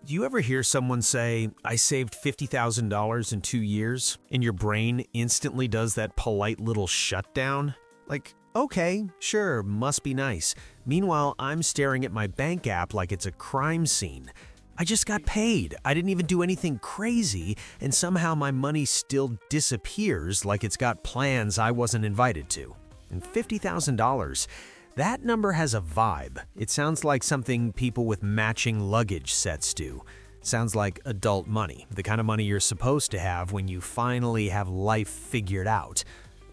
Do you ever hear someone say, I saved $50,000 in 2 years, and your brain instantly does that polite little shutdown? Like, okay, sure, must be nice. Meanwhile, I'm staring at my bank app like it's a crime scene. I just got paid. I didn't even do anything crazy, and somehow my money still disappears like it's got plans I wasn't invited to. And $50,000, that number has a vibe. It sounds like something people with matching luggage sets do. Sounds like adult money, the kind of money you're supposed to have when you finally have life figured out.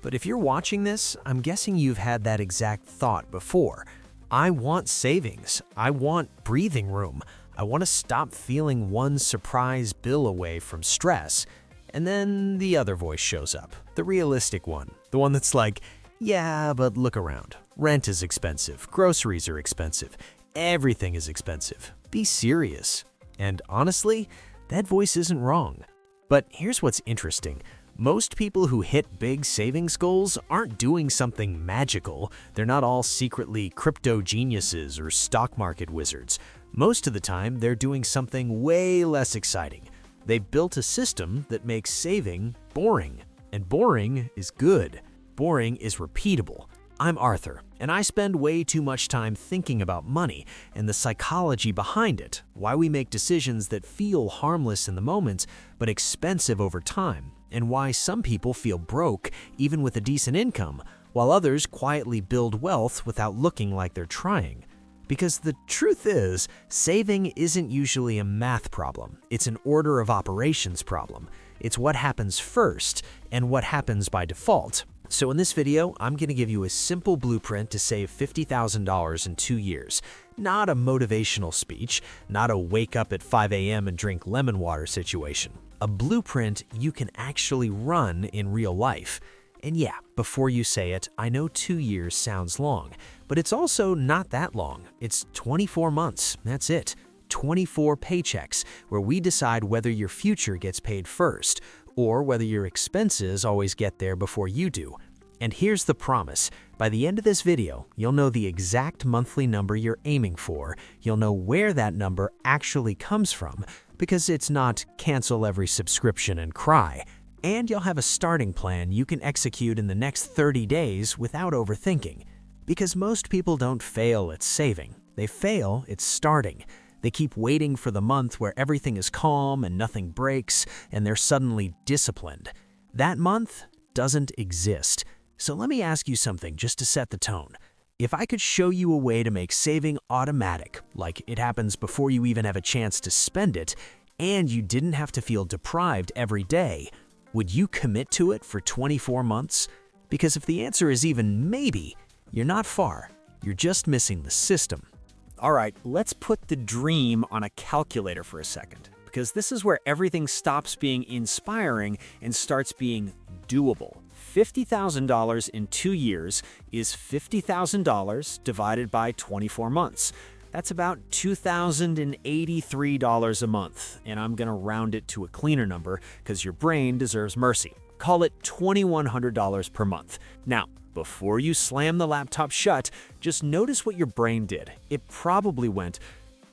But if you're watching this, I'm guessing you've had that exact thought before. I want savings. I want breathing room. I want to stop feeling one surprise bill away from stress. And then the other voice shows up, the realistic one, the one that's like, yeah, but look around. Rent is expensive. Groceries are expensive. Everything is expensive. Be serious. And honestly, that voice isn't wrong. But here's what's interesting. Most people who hit big savings goals aren't doing something magical. They're not all secretly crypto geniuses or stock market wizards. Most of the time, they're doing something way less exciting. They built a system that makes saving boring. And boring is good. Boring is repeatable. I'm Arthur, and I spend way too much time thinking about money and the psychology behind it, why we make decisions that feel harmless in the moment but expensive over time, and why some people feel broke even with a decent income, while others quietly build wealth without looking like they're trying. Because the truth is, saving isn't usually a math problem. It's an order of operations problem. It's what happens first and what happens by default. So in this video, I'm going to give you a simple blueprint to save $50,000 in 2 years. Not a motivational speech, not a wake up at 5 a.m. and drink lemon water situation. A blueprint you can actually run in real life. And yeah, before you say it, I know 2 years sounds long, but it's also not that long. It's 24 months, that's it. 24 paychecks, where we decide whether your future gets paid first, or whether your expenses always get there before you do. And here's the promise. By the end of this video, you'll know the exact monthly number you're aiming for. You'll know where that number actually comes from, because it's not cancel every subscription and cry. And you'll have a starting plan you can execute in the next 30 days without overthinking. Because most people don't fail at saving. They fail at starting. They keep waiting for the month where everything is calm and nothing breaks, and they're suddenly disciplined. That month doesn't exist. So let me ask you something just to set the tone. If I could show you a way to make saving automatic, like it happens before you even have a chance to spend it, and you didn't have to feel deprived every day, would you commit to it for 24 months? Because if the answer is even maybe, you're not far. You're just missing the system. All right, let's put the dream on a calculator for a second, because this is where everything stops being inspiring and starts being doable. $50,000 in 2 years is $50,000 divided by 24 months. That's about $2,083 a month, and I'm going to round it to a cleaner number because your brain deserves mercy. Call it $2,100 per month. Now, before you slam the laptop shut, just notice what your brain did. It probably went,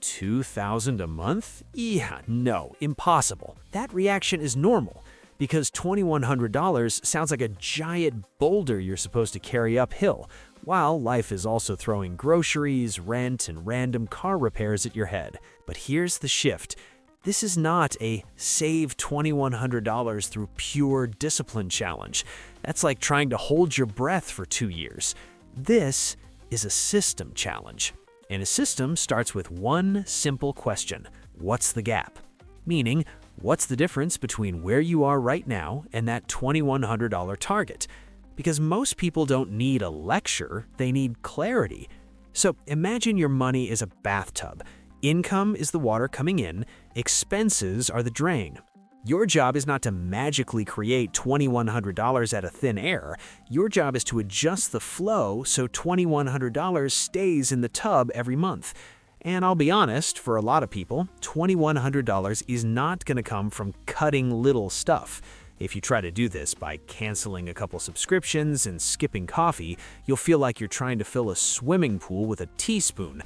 $2,000 a month? Yeah, no, impossible. That reaction is normal because $2,100 sounds like a giant boulder you're supposed to carry uphill, while life is also throwing groceries, rent, and random car repairs at your head. But here's the shift. This is not a save $2,100 through pure discipline challenge. That's like trying to hold your breath for 2 years. This is a system challenge. And a system starts with one simple question. What's the gap? Meaning, what's the difference between where you are right now and that $2,100 target? Because most people don't need a lecture, they need clarity. So imagine your money is a bathtub. Income is the water coming in, expenses are the drain. Your job is not to magically create $2,100 out of thin air. Your job is to adjust the flow so $2,100 stays in the tub every month. And I'll be honest, for a lot of people, $2,100 is not going to come from cutting little stuff. If you try to do this by canceling a couple subscriptions and skipping coffee, you'll feel like you're trying to fill a swimming pool with a teaspoon.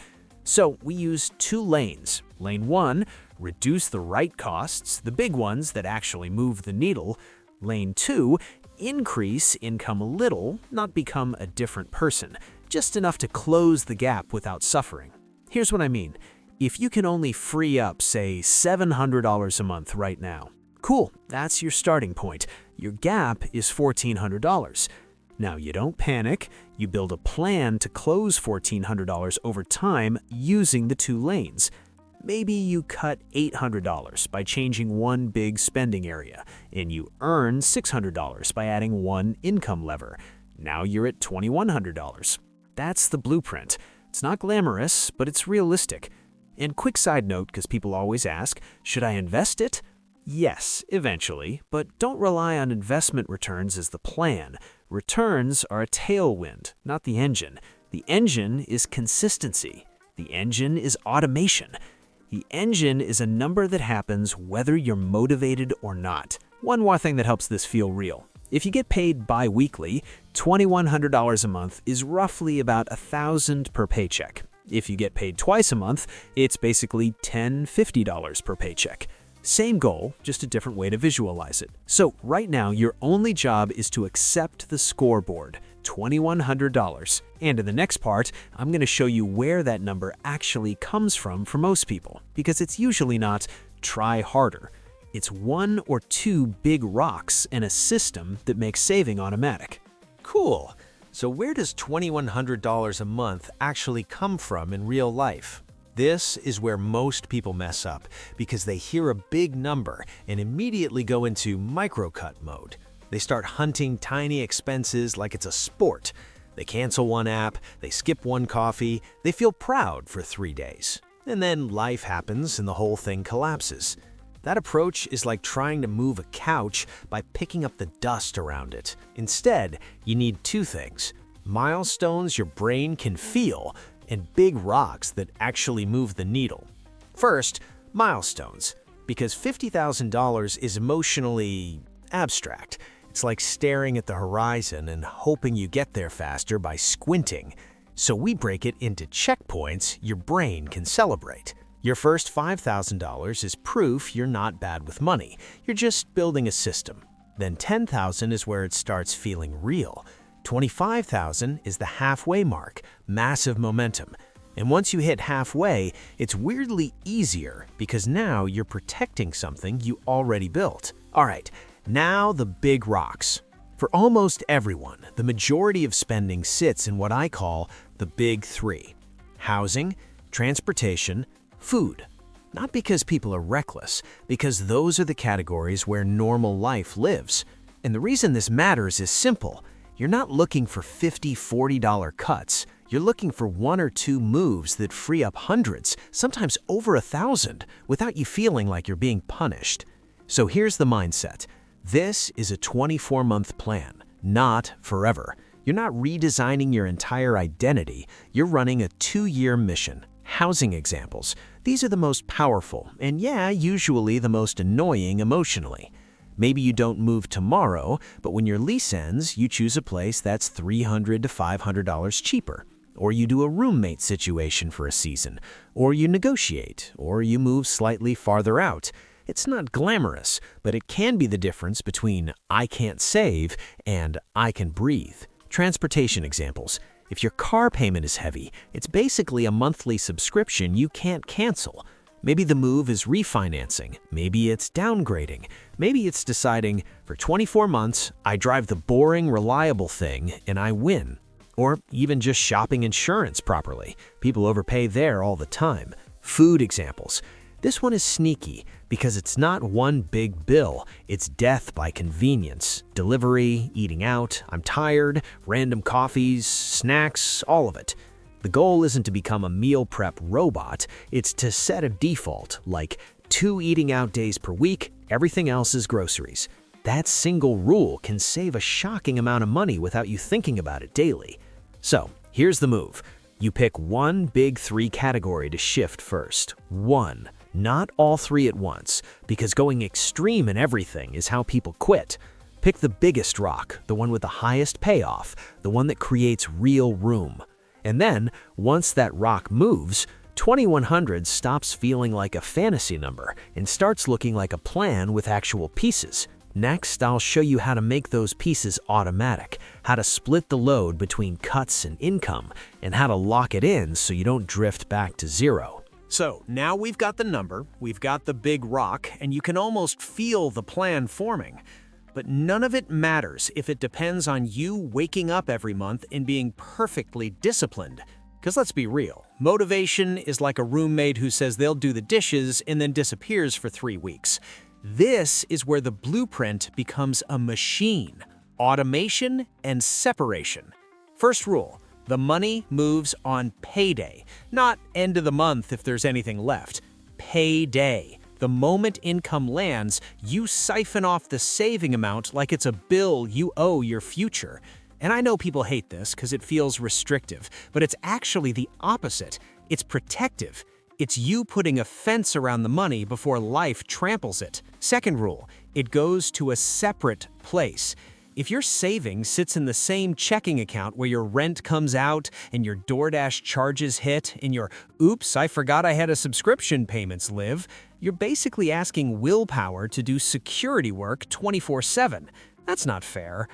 So we use 2 lanes. Lane 1, reduce the right costs, the big ones that actually move the needle. Lane 2, increase income a little, not become a different person, just enough to close the gap without suffering. Here's what I mean. If you can only free up, say, $700 a month right now, cool, that's your starting point. Your gap is $1,400. Now, you don't panic. You build a plan to close $1,400 over time using the 2 lanes. Maybe you cut $800 by changing one big spending area, and you earn $600 by adding one income lever. Now you're at $2,100. That's the blueprint. It's not glamorous, but it's realistic. And quick side note, because people always ask, should I invest it? Yes, eventually, but don't rely on investment returns as the plan. Returns are a tailwind, not the engine. The engine is consistency. The engine is automation. The engine is a number that happens whether you're motivated or not. One more thing that helps this feel real. If you get paid bi-weekly, $2,100 a month is roughly about $1,000 per paycheck. If you get paid twice a month, it's basically $10-$50 per paycheck. Same goal, just a different way to visualize it. So right now, your only job is to accept the scoreboard, $2,100. And in the next part, I'm going to show you where that number actually comes from for most people, because it's usually not try harder. It's 1 or 2 big rocks and a system that makes saving automatic. Cool. So where does $2,100 a month actually come from in real life? This is where most people mess up because they hear a big number and immediately go into micro-cut mode. They start hunting tiny expenses like it's a sport. They cancel one app, they skip one coffee, they feel proud for 3 days. And then life happens and the whole thing collapses. That approach is like trying to move a couch by picking up the dust around it. Instead, you need 2 things: milestones your brain can feel, and big rocks that actually move the needle. First, milestones, because $50,000 is emotionally abstract. It's like staring at the horizon and hoping you get there faster by squinting. So we break it into checkpoints your brain can celebrate. Your first $5,000 is proof you're not bad with money. You're just building a system. Then $10,000 is where it starts feeling real. $25,000 is the halfway mark, massive momentum. And once you hit halfway, it's weirdly easier because now you're protecting something you already built. All right, now the big rocks. For almost everyone, the majority of spending sits in what I call the big 3: housing, transportation, food. Not because people are reckless, because those are the categories where normal life lives. And the reason this matters is simple. You're not looking for $50, $40 cuts. You're looking for 1 or 2 moves that free up hundreds, sometimes over $1,000, without you feeling like you're being punished. So here's the mindset. This is a 24-month plan, not forever. You're not redesigning your entire identity. You're running a 2-year mission. Housing examples. These are the most powerful, and yeah, usually the most annoying emotionally. Maybe you don't move tomorrow, but when your lease ends, you choose a place that's $300 to $500 cheaper. Or you do a roommate situation for a season. Or you negotiate. Or you move slightly farther out. It's not glamorous, but it can be the difference between I can't save and I can breathe. Transportation examples. If your car payment is heavy, it's basically a monthly subscription you can't cancel. Maybe the move is refinancing. Maybe it's downgrading. Maybe it's deciding, for 24 months, I drive the boring, reliable thing and I win. Or even just shopping insurance properly. People overpay there all the time. Food examples. This one is sneaky because it's not one big bill. It's death by convenience. Delivery, eating out, I'm tired, random coffees, snacks, all of it. The goal isn't to become a meal prep robot. It's to set a default, like 2 eating out days per week, everything else is groceries. That single rule can save a shocking amount of money without you thinking about it daily. So, here's the move. You pick one big 3 category to shift first. 1. Not all 3 at once, because going extreme in everything is how people quit. Pick the biggest rock, the one with the highest payoff, the one that creates real room. And then, once that rock moves, $2,100 stops feeling like a fantasy number and starts looking like a plan with actual pieces. Next, I'll show you how to make those pieces automatic, how to split the load between cuts and income, and how to lock it in so you don't drift back to zero. So now we've got the number, we've got the big rock, and you can almost feel the plan forming. But none of it matters if it depends on you waking up every month and being perfectly disciplined. Because let's be real, motivation is like a roommate who says they'll do the dishes and then disappears for 3 weeks. This is where the blueprint becomes a machine: automation and separation. First rule: the money moves on payday, not end of the month if there's anything left. Payday. The moment income lands, you siphon off the saving amount like it's a bill you owe your future. And I know people hate this because it feels restrictive, but it's actually the opposite. It's protective. It's you putting a fence around the money before life tramples it. Second rule: it goes to a separate place. If your savings sits in the same checking account where your rent comes out and your DoorDash charges hit and your "oops, I forgot I had a subscription" payments live, you're basically asking willpower to do security work 24/7. That's not fair.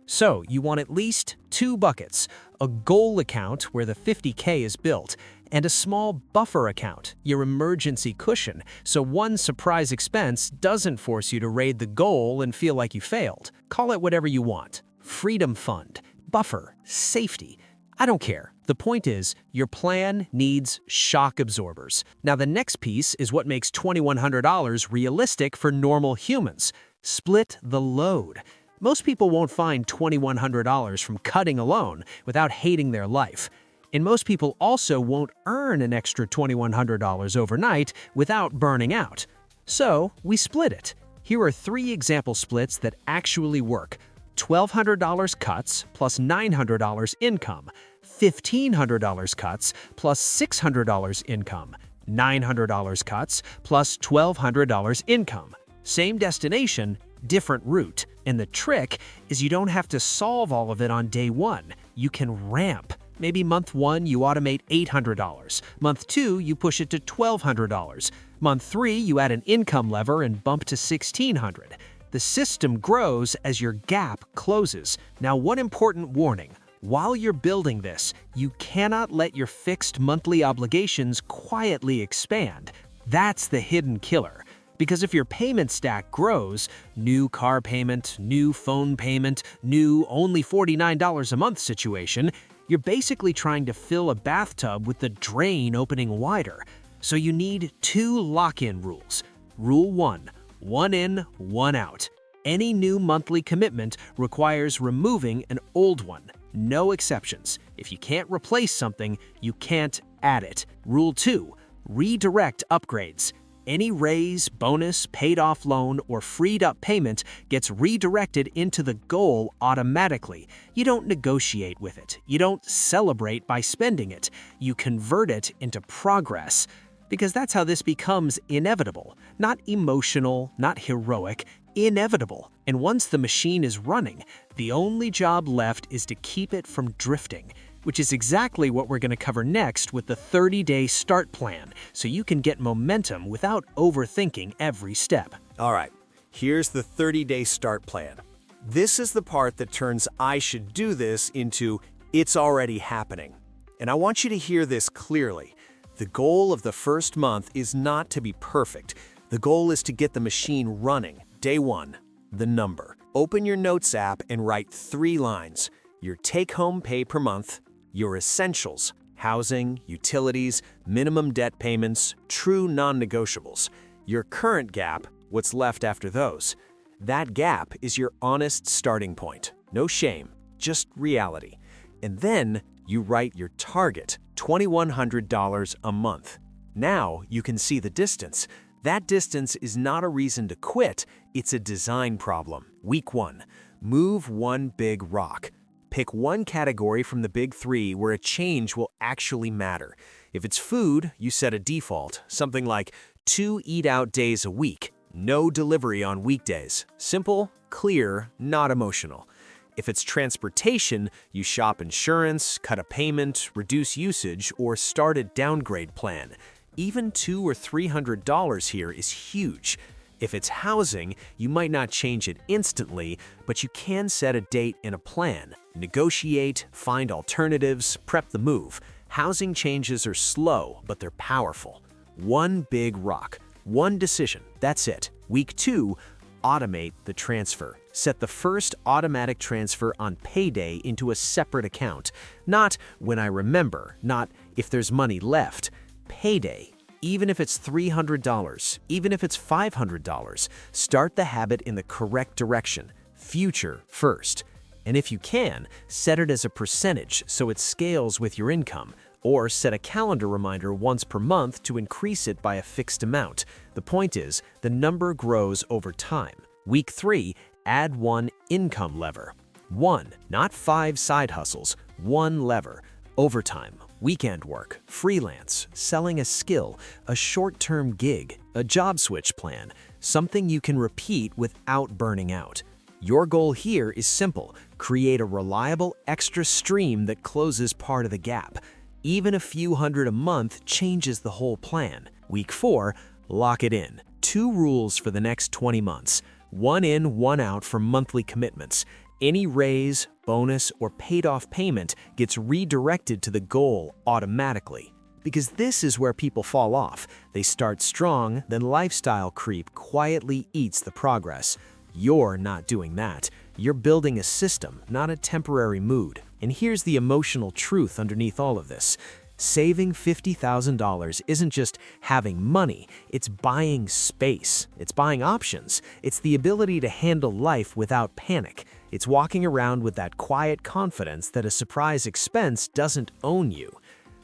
So you want at least 2 buckets: a goal account where the 50K is built, and a small buffer account, your emergency cushion, so one surprise expense doesn't force you to raid the goal and feel like you failed. Call it whatever you want: freedom fund, buffer, safety. I don't care. The point is, your plan needs shock absorbers. Now the next piece is what makes $2,100 realistic for normal humans: split the load. Most people won't find $2,100 from cutting alone without hating their life. And most people also won't earn an extra $2,100 overnight without burning out. So we split it. Here are 3 example splits that actually work: $1,200 cuts plus $900 income, $1,500 cuts plus $600 income, $900 cuts plus $1,200 income. Same destination, different route. And the trick is you don't have to solve all of it on day 1. You can ramp. Maybe month 1 you automate $800. Month 2 you push it to $1,200. Month 3 you add an income lever and bump to $1,600. The system grows as your gap closes. Now, one important warning: while you're building this, you cannot let your fixed monthly obligations quietly expand. That's the hidden killer. Because if your payment stack grows, new car payment, new phone payment, new only $49 a month situation, you're basically trying to fill a bathtub with the drain opening wider. So you need 2 lock-in rules. Rule 1: one in, one out. Any new monthly commitment requires removing an old one. No exceptions. If you can't replace something, you can't add it. Rule 2: redirect upgrades. Any raise, bonus, paid-off loan, or freed-up payment gets redirected into the goal automatically. You don't negotiate with it. You don't celebrate by spending it. You convert it into progress. Because that's how this becomes inevitable. Not emotional, not heroic, inevitable. And once the machine is running, the only job left is to keep it from drifting, which is exactly what we're going to cover next with the 30-day start plan, so you can get momentum without overthinking every step. All right, here's the 30-day start plan. This is the part that turns "I should do this" into "it's already happening." And I want you to hear this clearly. The goal of the first month is not to be perfect. The goal is to get the machine running. Day 1, the number. Open your Notes app and write 3 lines: your take-home pay per month, your essentials, housing, utilities, minimum debt payments, true non-negotiables, your current gap, what's left after those. That gap is your honest starting point. No shame, just reality. And then you write your target, $2,100 a month. Now you can see the distance. That distance is not a reason to quit, it's a design problem. Week 1, move one big rock. Pick one category from the big 3 where a change will actually matter. If it's food, you set a default, something like 2 eat-out days a week, no delivery on weekdays. Simple, clear, not emotional. If it's transportation, you shop insurance, cut a payment, reduce usage, or start a downgrade plan. Even $200 or $300 here is huge. If it's housing, you might not change it instantly, but you can set a date and a plan. Negotiate, find alternatives, prep the move. Housing changes are slow, but they're powerful. One big rock, one decision, that's it. Week 2, automate the transfer. Set the first automatic transfer on payday into a separate account. Not when I remember, not if there's money left. Payday. Even if it's $300, even if it's $500, start the habit in the correct direction. Future first. And if you can, set it as a percentage so it scales with your income, or set a calendar reminder once per month to increase it by a fixed amount. The point is, the number grows over time. Week 3, add one income lever. One, not 5 side hustles, one lever. Overtime, weekend work, freelance, selling a skill, a short-term gig, a job switch plan, something you can repeat without burning out. Your goal here is simple: create a reliable extra stream that closes part of the gap. Even a few hundred a month changes the whole plan. Week 4, lock it in. 2 rules for the next 20 months. 1 in, 1 out for monthly commitments. Any raise, bonus, or paid-off payment gets redirected to the goal automatically. Because this is where people fall off. They start strong, then lifestyle creep quietly eats the progress. You're not doing that. You're building a system, not a temporary mood. And here's the emotional truth underneath all of this. Saving $50,000 isn't just having money, it's buying space. It's buying options. It's the ability to handle life without panic. It's walking around with that quiet confidence that a surprise expense doesn't own you.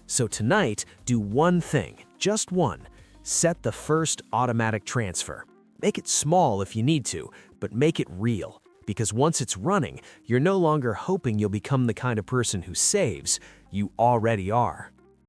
So tonight, do one thing, just one. Set the first automatic transfer. Make it small if you need to, but make it real. Because once it's running, you're no longer hoping you'll become the kind of person who saves. You already are.